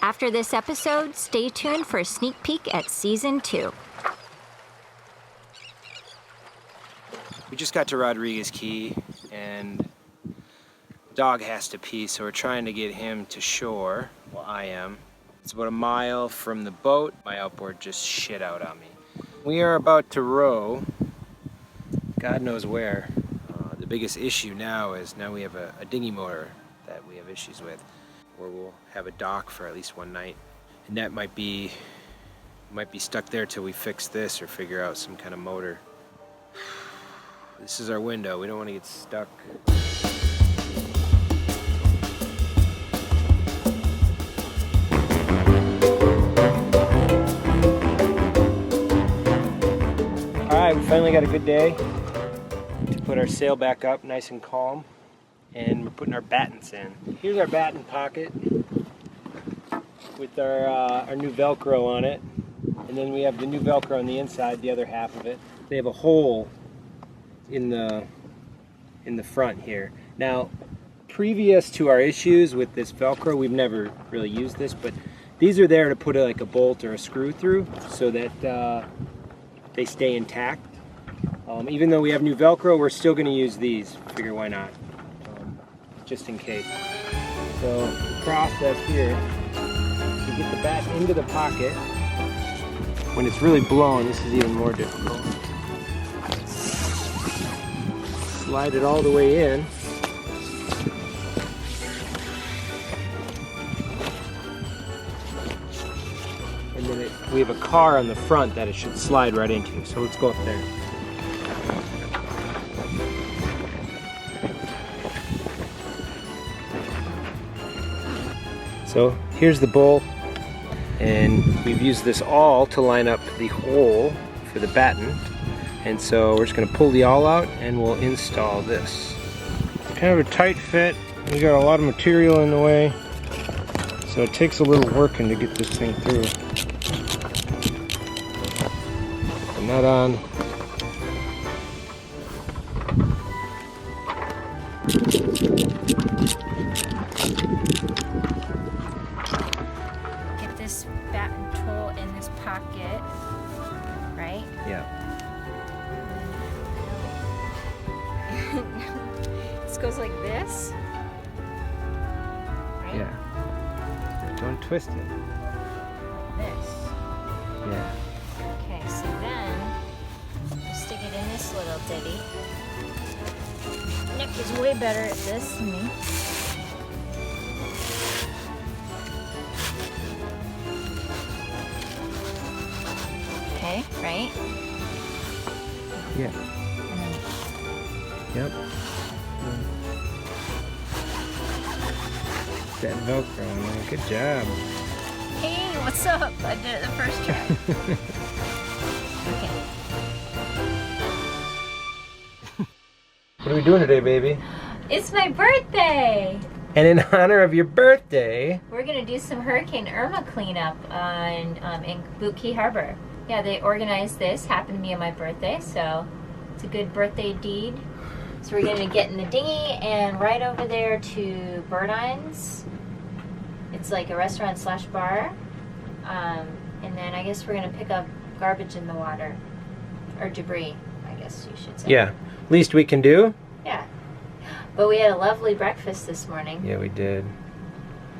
After this episode, stay tuned for a sneak peek at Season 2. We just got to Rodriguez Key, and dog has to pee, so we're trying to get him to shore. Well, I am. It's about a mile from the boat. My outboard just shit out on me. We are about to row, God knows where. The biggest issue now is we have a dinghy motor that we have issues with, where we'll have a dock for at least one night, and that might be stuck there till we fix this or figure out some kind of motor. This is our window. We don't want to get stuck. Alright, we finally got a good day to put our sail back up nice and calm, and we're putting our battens in. Here's our batten pocket with our new Velcro on it, and then we have the new Velcro on the inside, the other half of it. They have a hole in the front here. Now, previous to our issues with this Velcro, we've never really used this, but these are there to put like a bolt or a screw through so that they stay intact. Even though we have new Velcro, we're still going to use these. Figure why not, just in case. So the process here, you get the bat into the pocket. When it's really blown, this is even more difficult. Slide it all the way in. And then we have a car on the front that it should slide right into. So let's go up there. So here's the bowl, and we've used this awl to line up the hole for the batten. And so we're just going to pull the awl out and we'll install this. Kind of a tight fit. We got a lot of material in the way, so it takes a little working to get this thing through. Put the nut on. Get this batten tool in this pocket, right? Yeah. This goes like this, right? Yeah. Don't twist it. This. Yeah. Okay, so then we'll stick it in this little ditty. Nick is way better at this than me. Okay, right? Yeah. Yep. That Velcro, man. Good job. Hey, what's up? I did it the first try. Okay. What are we doing today, baby? It's my birthday! And in honor of your birthday, We're gonna do some Hurricane Irma cleanup in Boot Key Harbor. Yeah, they organized this. Happened to be on my birthday, so it's a good birthday deed. So we're gonna get in the dinghy and right over there to Birdine's. It's like a restaurant slash bar. And then I guess we're gonna pick up garbage in the water. Or debris, I guess you should say. yeah, least we can do. Yeah. But we had a lovely breakfast this morning. Yeah, we did.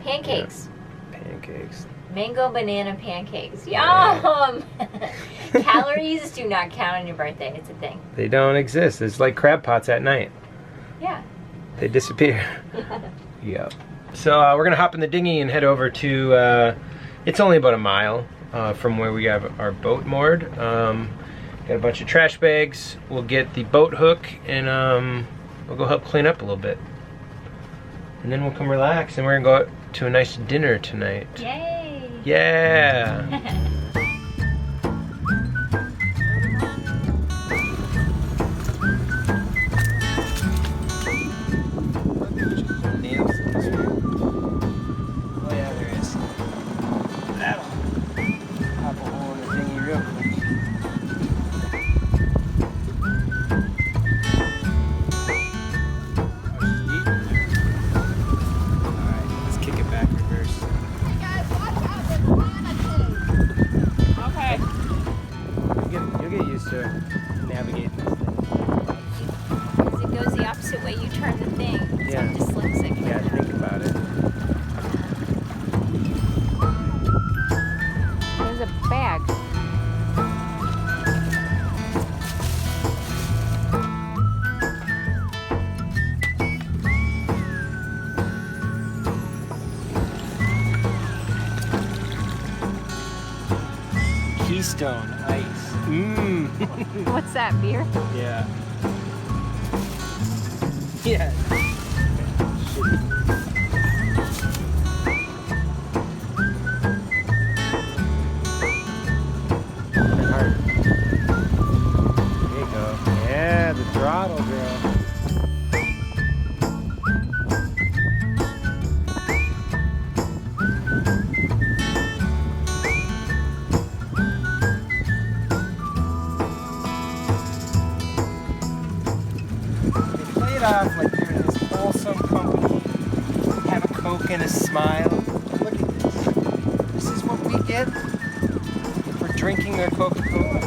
Pancakes. Yeah. Pancakes. Mango banana pancakes. Yum! Calories do not count on your birthday. It's a thing. They don't exist. It's like crab pots at night. Yeah. They disappear. Yep. So we're gonna hop in the dinghy and head over to. It's only about a mile from where we have our boat moored. Got a bunch of trash bags. We'll get the boat hook and we'll go help clean up a little bit. And then we'll come relax and we're gonna go out to a nice dinner tonight. Yay! Yeah! Oh yeah, there is. That'll pop a hole in the dinghy real quick. Oh, she's eating there. Alright, let's kick it back reverse. Guys, watch Keystone Ice. Mmm. What's that, beer? Yeah. Yeah. There you go. Yeah, the throttle, girl. Off like you're in this wholesome company, have a Coke and a smile. And look at this. This is what we get for drinking their Coca-Cola.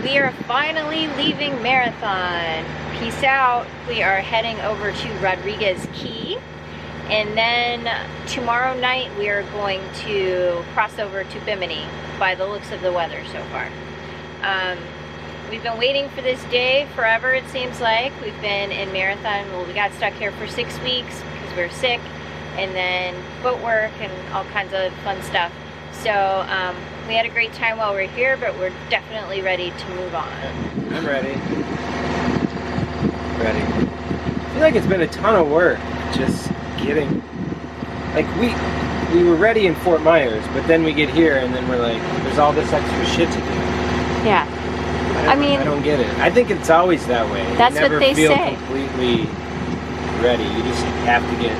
We are finally leaving Marathon. Peace out. We are heading over to Rodriguez Key, and then tomorrow night we are going to cross over to Bimini by the looks of the weather so far. We've been waiting for this day forever, it seems like. We've been in Marathon. Well, we got stuck here for 6 weeks because we were sick, and then boat work and all kinds of fun stuff. So we had a great time while we were here, but we're definitely ready to move on. I'm ready. Ready. I feel like it's been a ton of work just getting, like we were ready in Fort Myers, but then we get here and then we're like, there's all this extra shit to do. Yeah. I mean, I don't get it. I think it's always that way. That's you never what they feel say. Completely ready. You just have to get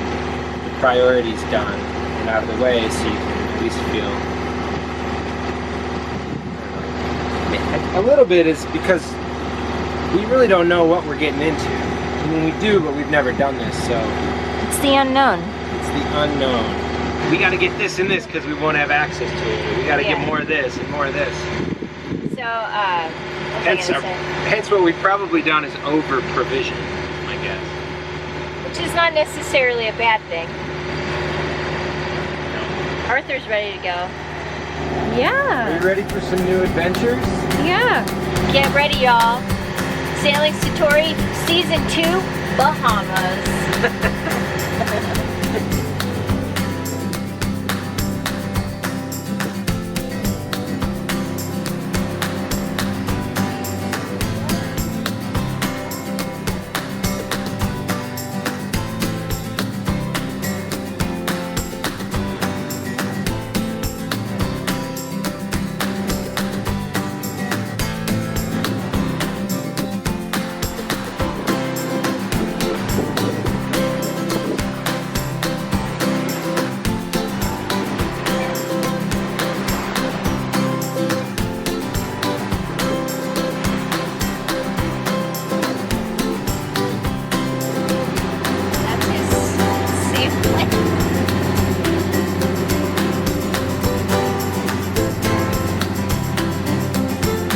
the priorities done and out of the way so you can at least feel. A little bit is because we really don't know what we're getting into. I mean, we do, but we've never done this, so. It's the unknown. It's the unknown. We got to get this and this because we won't have access to it. We got to get more of this and more of this. So, hence what we've probably done is over provision, I guess. which is not necessarily a bad thing. Arthur's ready to go. Yeah. Are you ready for some new adventures? Yeah. Get ready, y'all. Sailing Satori Season 2, Bahamas.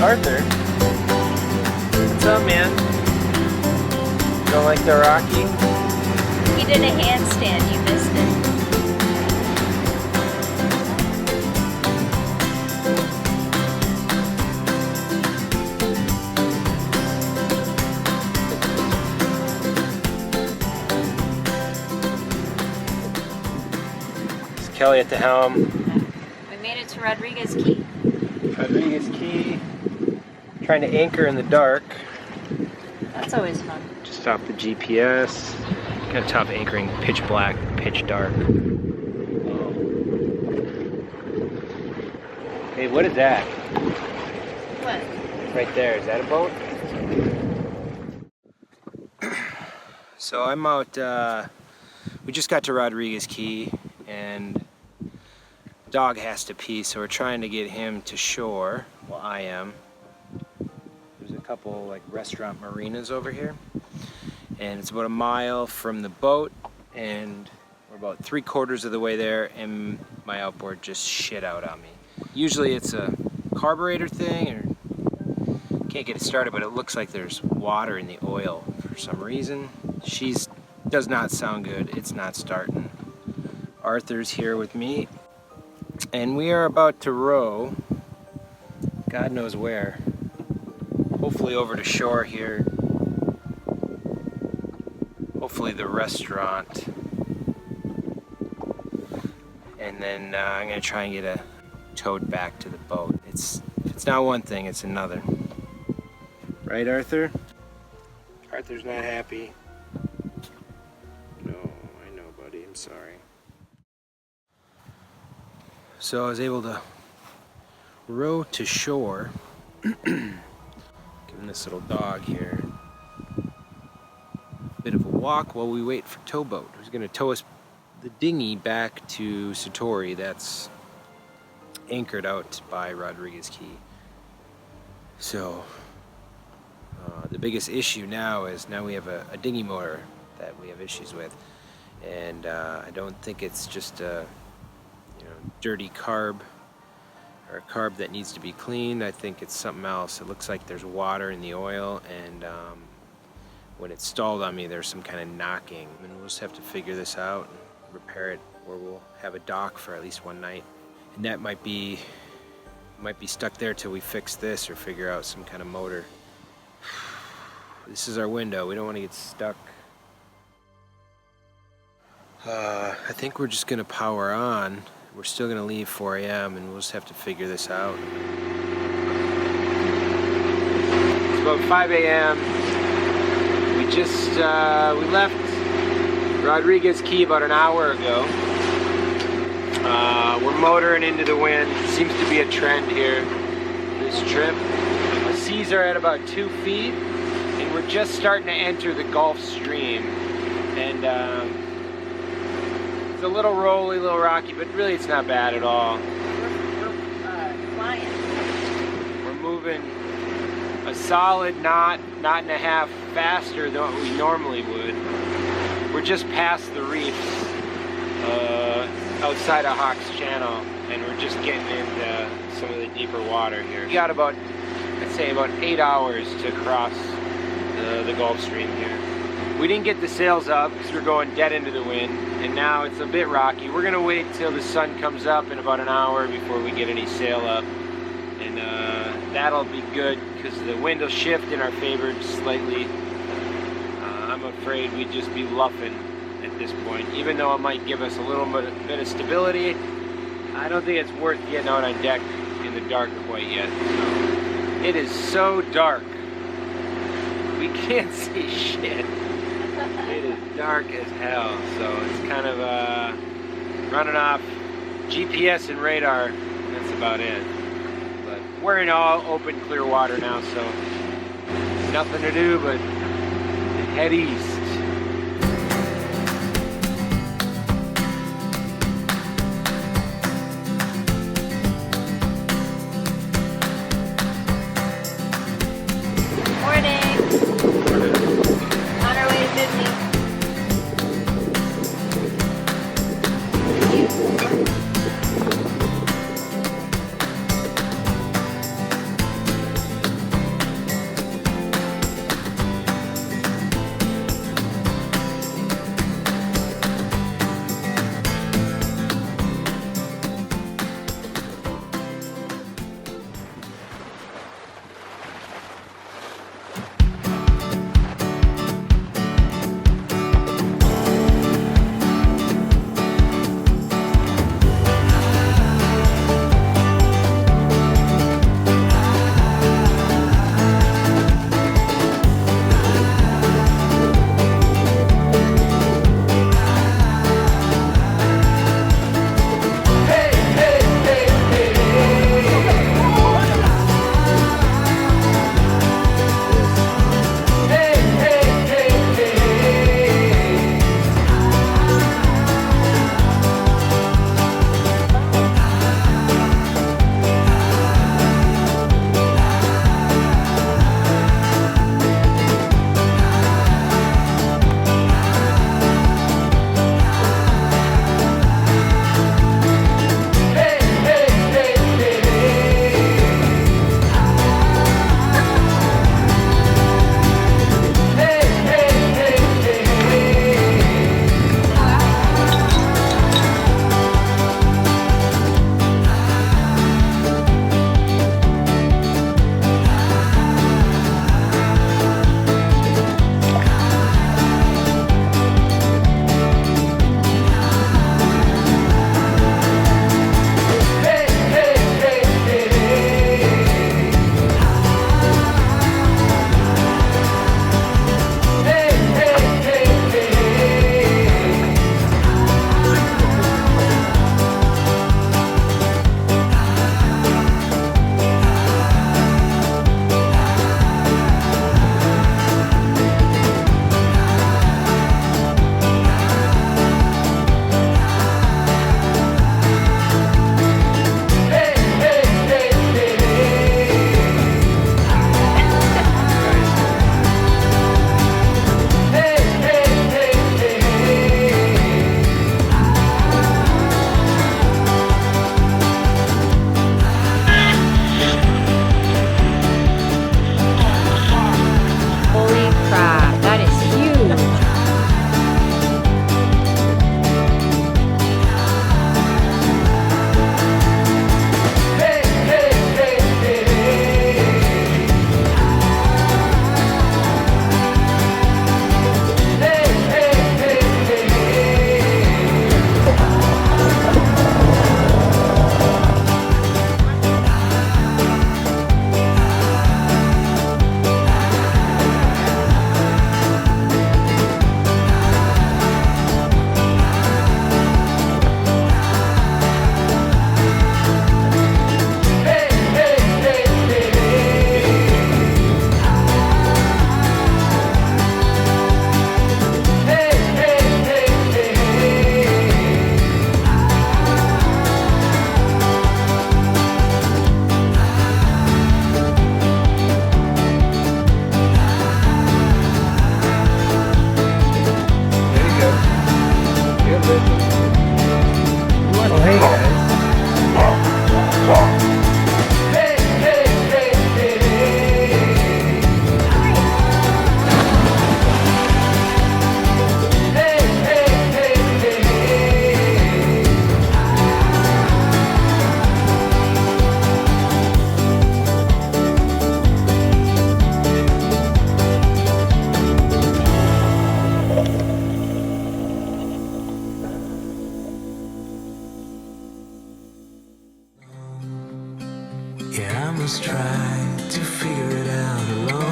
Arthur, what's up, man? Don't like the Rocky? He did a handstand, you missed it. It's Kelly at the helm. We made it to Rodriguez Key. Rodriguez Key. Trying to anchor in the dark. That's always fun. Just off the GPS. Kind of tough anchoring pitch black, pitch dark. Hey, what is that? What? Right there, is that a boat? So I'm out, we just got to Rodriguez Key and dog has to pee, so we're trying to get him to shore. Well, I am. There's a couple like restaurant marinas over here, and it's about a mile from the boat, and we're about 3/4 of the way there, and my outboard just shit out on me. Usually it's a carburetor thing or Can't get it started, but it looks like there's water in the oil for some reason. Does not sound good. It's not starting. Arthur's here with me, and we are about to row, God knows where. Hopefully over to shore here. Hopefully the restaurant. And then I'm gonna try and get a towed back to the boat. If it's not one thing, it's another. Right, Arthur? Arthur's not happy. No, I know, buddy. I'm sorry. So I was able to row to shore. Giving this little dog here a bit of a walk while we wait for towboat. Who's going to tow us the dinghy back to Satori. That's anchored out by Rodriguez Key. So the biggest issue now is we have a dinghy motor that we have issues with, and I don't think it's just a dirty carb or a carb that needs to be cleaned. I think it's something else. It looks like there's water in the oil, and when it's stalled on me, there's some kind of knocking, and we'll just have to figure this out and repair it, or we'll have a dock for at least one night, and that might be stuck there till we fix this or figure out some kind of motor. This is our window. We don't want to get stuck. I think we're just gonna power on. We're still gonna leave 4 a.m. and we'll just have to figure this out. It's about 5 a.m. We left Rodriguez Key about an hour ago. We're motoring into the wind. Seems to be a trend here this trip. The seas are at about 2 feet, and we're just starting to enter the Gulf Stream. And it's a little rolly, a little rocky, but really it's not bad at all. We're flying. We're moving a solid knot and a half faster than what we normally would. We're just past the reefs outside of Hawks Channel, and we're just getting into some of the deeper water here. We got about, I'd say about 8 hours to cross the Gulf Stream here. We didn't get the sails up because we're going dead into the wind, and now it's a bit rocky. We're gonna wait till the sun comes up in about an hour before we get any sail up, and that'll be good because the wind will shift in our favor slightly. I'm afraid we'd just be luffing at this point. Even though it might give us a little bit of stability, I don't think it's worth getting out on deck in the dark quite yet. So, it is so dark. We can't see shit. It is dark as hell, so it's kind of running off GPS and radar. That's about it. But we're in all open, clear water now, so nothing to do but head east. Yeah, I must try to figure it out alone.